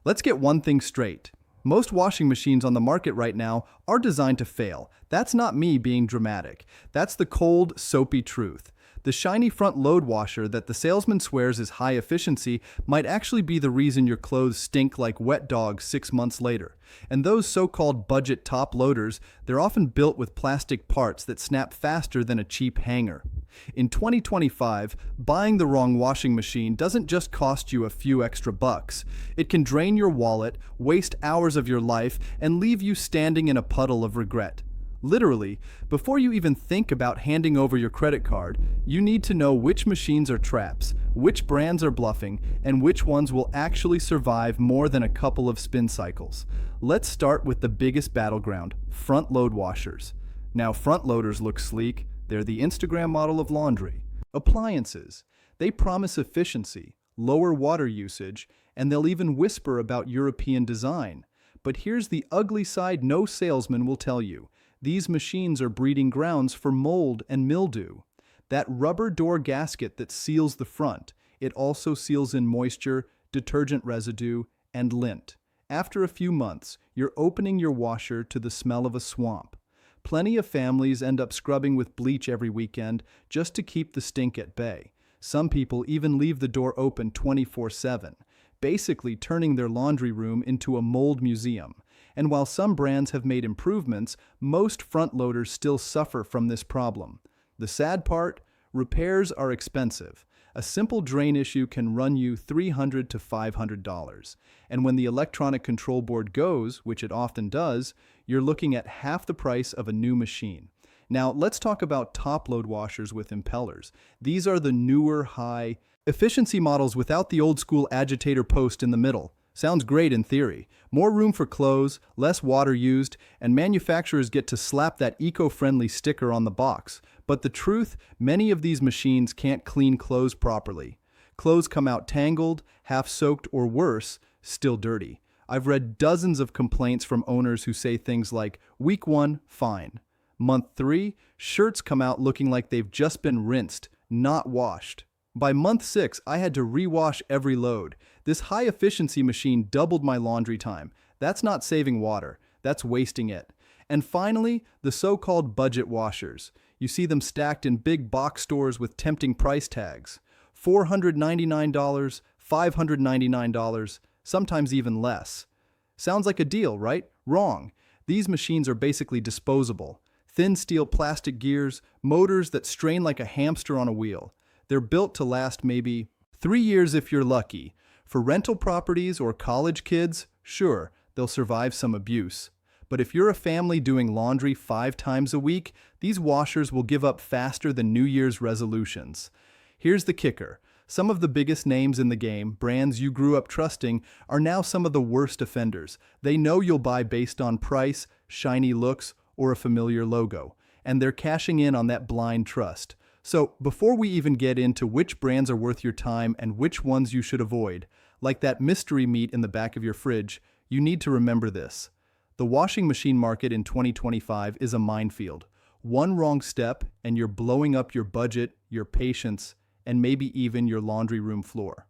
Let's get one thing straight. Most washing machines on the market right now are designed to fail. That's not me being dramatic. That's the cold, soapy truth. The shiny front load washer that the salesman swears is high efficiency might actually be the reason your clothes stink like wet dogs 6 months later. And those so-called budget top loaders, they're often built with plastic parts that snap faster than a cheap hanger. In 2025, buying the wrong washing machine doesn't just cost you a few extra bucks. It can drain your wallet, waste hours of your life, and leave you standing in a puddle of regret. Literally, before you even think about handing over your credit card, you need to know which machines are traps, which brands are bluffing, and which ones will actually survive more than a couple of spin cycles. Let's start with the biggest battleground, front load washers. Now, front loaders look sleek. They're the Instagram model of laundry. Appliances. They promise efficiency, lower water usage, and they'll even whisper about European design. But here's the ugly side no salesman will tell you. These machines are breeding grounds for mold and mildew. That rubber door gasket that seals the front, it also seals in moisture, detergent residue, and lint. After a few months, you're opening your washer to the smell of a swamp. Plenty of families end up scrubbing with bleach every weekend just to keep the stink at bay. Some people even leave the door open 24/7, basically turning their laundry room into a mold museum. And while some brands have made improvements, most front loaders still suffer from this problem. The sad part? Repairs are expensive. A simple drain issue can run you $300 to $500. And when the electronic control board goes, which it often does, you're looking at half the price of a new machine. Now, let's talk about top-load washers with impellers. These are the newer, high-efficiency models without the old-school agitator post in the middle. Sounds great in theory. More room for clothes, less water used, and manufacturers get to slap that eco-friendly sticker on the box. But the truth, many of these machines can't clean clothes properly. Clothes come out tangled, half-soaked, or worse, still dirty. I've read dozens of complaints from owners who say things like, "Week 1, fine. Month 3, shirts come out looking like they've just been rinsed, not washed. By month 6, I had to rewash every load. This high-efficiency machine doubled my laundry time. That's not saving water, that's wasting it." And finally, the so-called budget washers. You see them stacked in big box stores with tempting price tags. $499, $599, sometimes even less. Sounds like a deal, right? Wrong. These machines are basically disposable. Thin steel plastic gears, motors that strain like a hamster on a wheel. They're built to last maybe 3 years if you're lucky. For rental properties or college kids, sure, they'll survive some abuse. But if you're a family doing laundry 5 times a week, these washers will give up faster than New Year's resolutions. Here's the kicker. Some of the biggest names in the game, brands you grew up trusting, are now some of the worst offenders. They know you'll buy based on price, shiny looks, or a familiar logo, and they're cashing in on that blind trust. So, before we even get into which brands are worth your time and which ones you should avoid, like that mystery meat in the back of your fridge, you need to remember this. The washing machine market in 2025 is a minefield. One wrong step, and you're blowing up your budget, your patience, and maybe even your laundry room floor.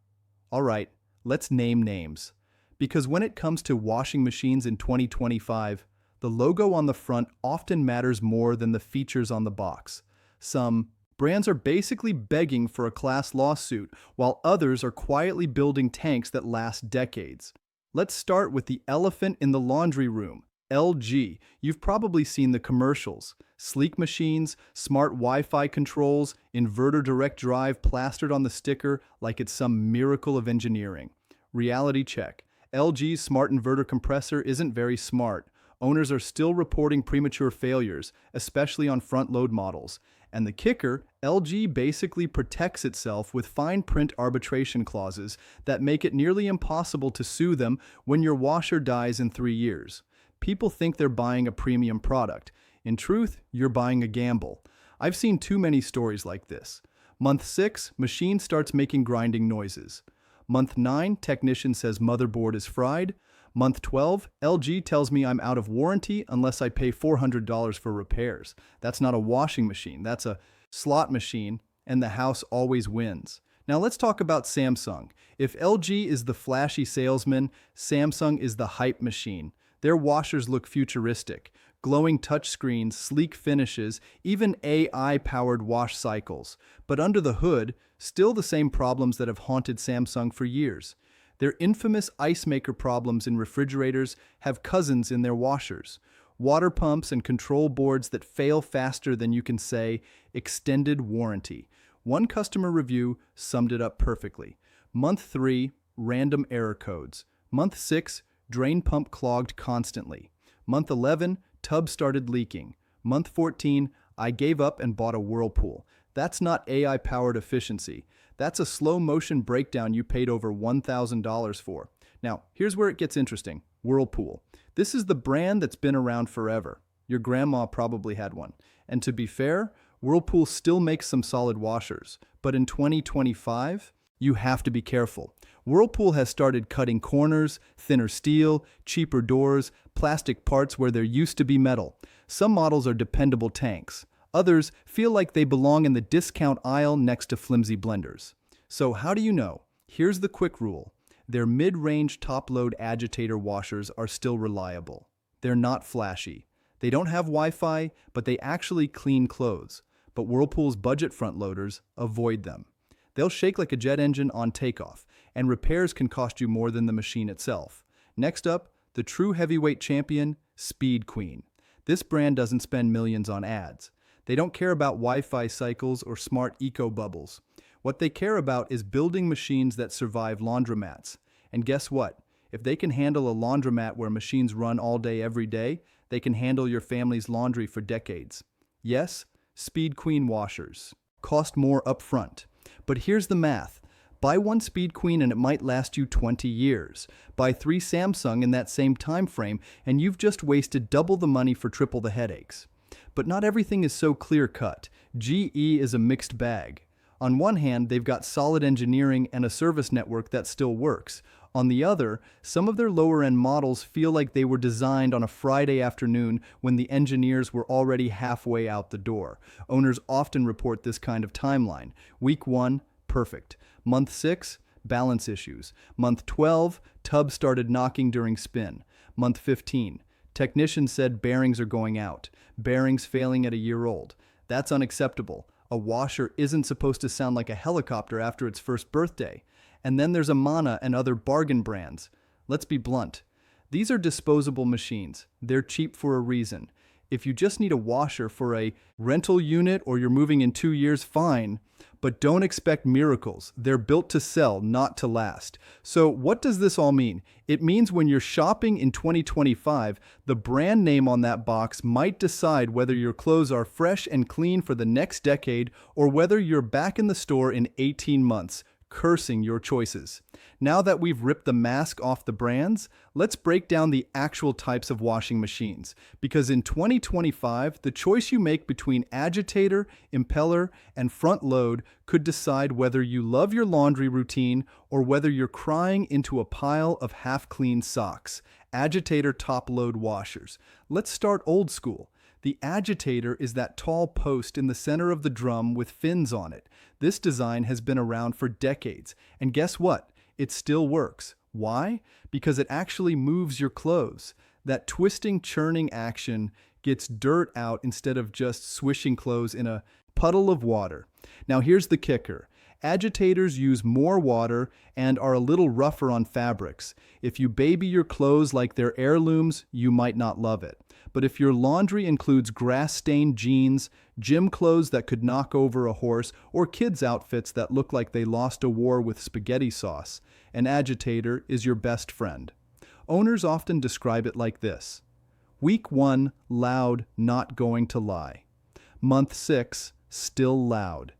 All right, let's name names. Because when it comes to washing machines in 2025, the logo on the front often matters more than the features on the box. Some brands are basically begging for a class lawsuit, while others are quietly building tanks that last decades. Let's start with the elephant in the laundry room, LG. You've probably seen the commercials. Sleek machines, smart Wi-Fi controls, inverter direct drive plastered on the sticker like it's some miracle of engineering. Reality check. LG's smart inverter compressor isn't very smart. Owners are still reporting premature failures, especially on front-load models. And the kicker, LG basically protects itself with fine print arbitration clauses that make it nearly impossible to sue them when your washer dies in 3 years. People think they're buying a premium product. In truth, you're buying a gamble. I've seen too many stories like this. Month 6, machine starts making grinding noises. Month 9, technician says motherboard is fried. Month 12, LG tells me I'm out of warranty unless I pay $400 for repairs. That's not a washing machine, that's a slot machine, and the house always wins. Now let's talk about Samsung. If LG is the flashy salesman, Samsung is the hype machine. Their washers look futuristic. Glowing touchscreens, sleek finishes, even AI-powered wash cycles. But under the hood, still the same problems that have haunted Samsung for years. Their infamous ice maker problems in refrigerators have cousins in their washers. Water pumps and control boards that fail faster than you can say, extended warranty. One customer review summed it up perfectly. Month 3, random error codes. Month 6, drain pump clogged constantly. Month 11, tub started leaking. Month 14, I gave up and bought a Whirlpool. That's not AI-powered efficiency. That's a slow-motion breakdown you paid over $1,000 for. Now, here's where it gets interesting. Whirlpool. This is the brand that's been around forever. Your grandma probably had one. And to be fair, Whirlpool still makes some solid washers. But in 2025, you have to be careful. Whirlpool has started cutting corners, thinner steel, cheaper doors, plastic parts where there used to be metal. Some models are dependable tanks. Others feel like they belong in the discount aisle next to flimsy blenders. So how do you know? Here's the quick rule. Their mid-range top-load agitator washers are still reliable. They're not flashy. They don't have Wi-Fi, but they actually clean clothes. But Whirlpool's budget front loaders avoid them. They'll shake like a jet engine on takeoff, and repairs can cost you more than the machine itself. Next up, the true heavyweight champion, Speed Queen. This brand doesn't spend millions on ads. They don't care about Wi-Fi cycles or smart eco bubbles. What they care about is building machines that survive laundromats. And guess what? If they can handle a laundromat where machines run all day every day, they can handle your family's laundry for decades. Yes, Speed Queen washers cost more upfront. But here's the math. Buy one Speed Queen and it might last you 20 years. Buy 3 Samsung in that same time frame and you've just wasted double the money for triple the headaches. But not everything is so clear-cut. GE is a mixed bag. On one hand, they've got solid engineering and a service network that still works. On the other, some of their lower-end models feel like they were designed on a Friday afternoon when the engineers were already halfway out the door. Owners often report this kind of timeline. Week 1, perfect. Month 6, balance issues. Month 12, tub started knocking during spin. Month 15, technician said bearings are going out. Bearings failing at a year old. That's unacceptable. A washer isn't supposed to sound like a helicopter after its first birthday. And then there's Amana and other bargain brands. Let's be blunt. These are disposable machines. They're cheap for a reason. If you just need a washer for a rental unit or you're moving in 2 years, fine. But don't expect miracles. They're built to sell, not to last. So what does this all mean? It means when you're shopping in 2025, the brand name on that box might decide whether your clothes are fresh and clean for the next decade or whether you're back in the store in 18 months. Cursing your choices. Now that we've ripped the mask off the brands, let's break down the actual types of washing machines. Because in 2025, the choice you make between agitator, impeller, and front load could decide whether you love your laundry routine or whether you're crying into a pile of half-clean socks. Agitator top-load washers. Let's start old school. The agitator is that tall post in the center of the drum with fins on it. This design has been around for decades, and guess what? It still works. Why? Because it actually moves your clothes. That twisting, churning action gets dirt out instead of just swishing clothes in a puddle of water. Now here's the kicker. Agitators use more water and are a little rougher on fabrics. If you baby your clothes like they're heirlooms, you might not love it. But if your laundry includes grass-stained jeans, gym clothes that could knock over a horse, or kids' outfits that look like they lost a war with spaghetti sauce, an agitator is your best friend. Owners often describe it like this. Week 1, loud, not going to lie. Month 6, still loud.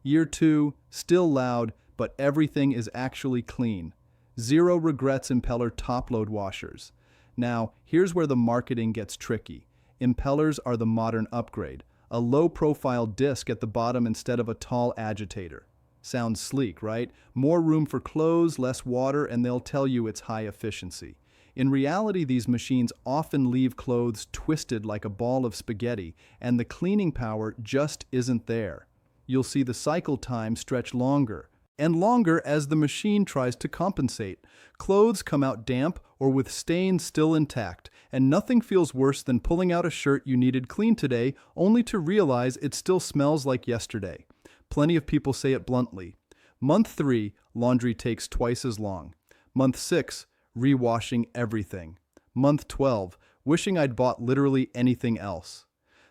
Year 2, still loud, but everything is actually clean. Zero regrets impeller top-load washers. Now, here's where the marketing gets tricky. Impellers are the modern upgrade. A low-profile disc at the bottom instead of a tall agitator. Sounds sleek, right? More room for clothes, less water, and they'll tell you it's high efficiency. In reality, these machines often leave clothes twisted like a ball of spaghetti, and the cleaning power just isn't there. You'll see the cycle time stretch longer, and longer as the machine tries to compensate. Clothes come out damp or with stains still intact, and nothing feels worse than pulling out a shirt you needed clean today only to realize it still smells like yesterday. Plenty of people say it bluntly. Month 3, laundry takes twice as long. Month 6, rewashing everything. Month 12, wishing I'd bought literally anything else.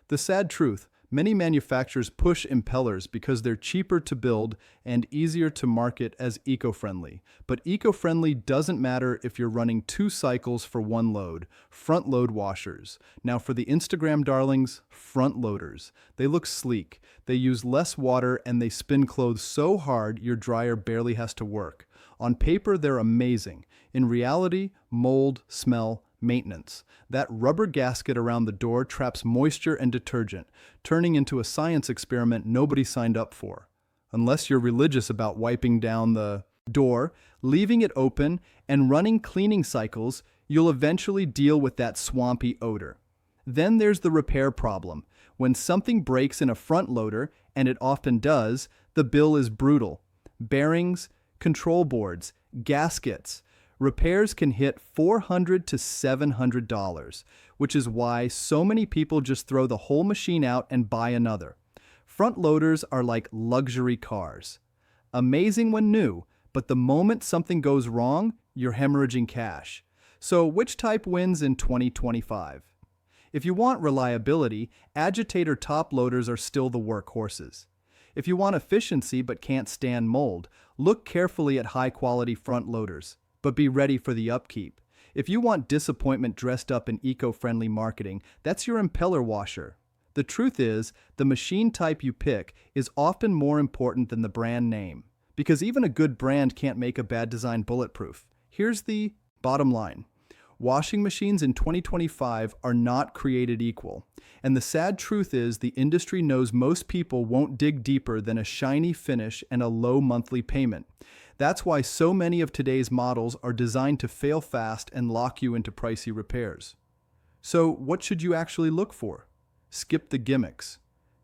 The sad truth, many manufacturers push impellers because they're cheaper to build and easier to market as eco-friendly. But eco-friendly doesn't matter if you're running 2 cycles for 1 load, front load washers. Now for the Instagram darlings, front loaders. They look sleek, they use less water, and they spin clothes so hard your dryer barely has to work. On paper, they're amazing. In reality, mold, smell, maintenance. That rubber gasket around the door traps moisture and detergent, turning into a science experiment nobody signed up for. Unless you're religious about wiping down the door, leaving it open, and running cleaning cycles, you'll eventually deal with that swampy odor. Then there's the repair problem. When something breaks in a front loader, and it often does, the bill is brutal. Bearings, control boards, gaskets. Repairs can hit $400 to $700, which is why so many people just throw the whole machine out and buy another. Front loaders are like luxury cars. Amazing when new, but the moment something goes wrong, you're hemorrhaging cash. So which type wins in 2025? If you want reliability, agitator top loaders are still the workhorses. If you want efficiency but can't stand mold, look carefully at high-quality front loaders, but be ready for the upkeep. If you want disappointment dressed up in eco-friendly marketing, that's your impeller washer. The truth is, the machine type you pick is often more important than the brand name, because even a good brand can't make a bad design bulletproof. Here's the bottom line. Washing machines in 2025 are not created equal. And the sad truth is the industry knows most people won't dig deeper than a shiny finish and a low monthly payment. That's why so many of today's models are designed to fail fast and lock you into pricey repairs. So what should you actually look for? Skip the gimmicks.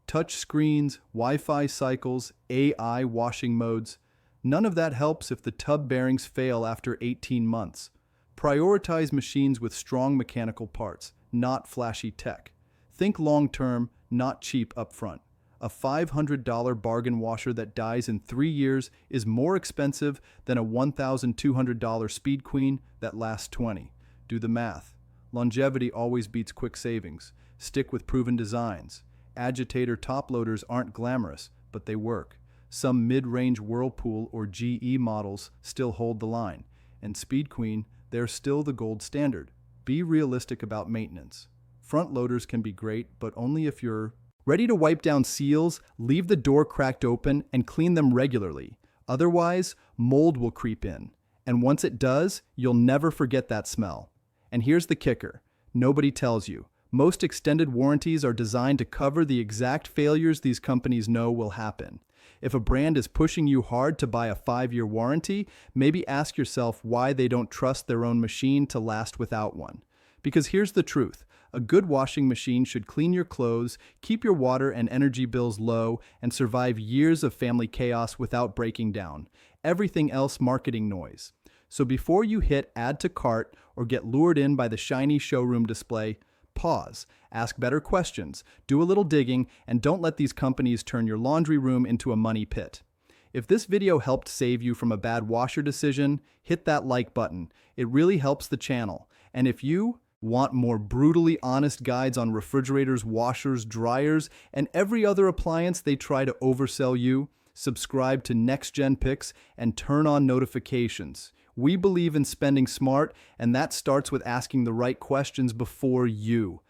Touch screens, Wi-Fi cycles, AI washing modes. None of that helps if the tub bearings fail after 18 months. Prioritize machines with strong mechanical parts, not flashy tech. Think long-term, not cheap upfront. A $500 bargain washer that dies in 3 years is more expensive than a $1,200 Speed Queen that lasts 20. Do the math. Longevity always beats quick savings. Stick with proven designs. Agitator top loaders aren't glamorous, but they work. Some mid-range Whirlpool or GE models still hold the line. And Speed Queen, they're still the gold standard. Be realistic about maintenance. Front loaders can be great, but only if you're ready to wipe down seals, leave the door cracked open, and clean them regularly. Otherwise, mold will creep in. And once it does, you'll never forget that smell. And here's the kicker. Nobody tells you. Most extended warranties are designed to cover the exact failures these companies know will happen. If a brand is pushing you hard to buy a 5-year warranty, maybe ask yourself why they don't trust their own machine to last without one. Because here's the truth. A good washing machine should clean your clothes, keep your water and energy bills low, and survive years of family chaos without breaking down. Everything else marketing noise. So before you hit add to cart or get lured in by the shiny showroom display, pause, ask better questions, do a little digging, and don't let these companies turn your laundry room into a money pit. If this video helped save you from a bad washer decision, hit that like button. It really helps the channel. And if you want more brutally honest guides on refrigerators, washers, dryers, and every other appliance they try to oversell you, subscribe to NextGen Picks and turn on notifications. We believe in spending smart, and that starts with asking the right questions before you.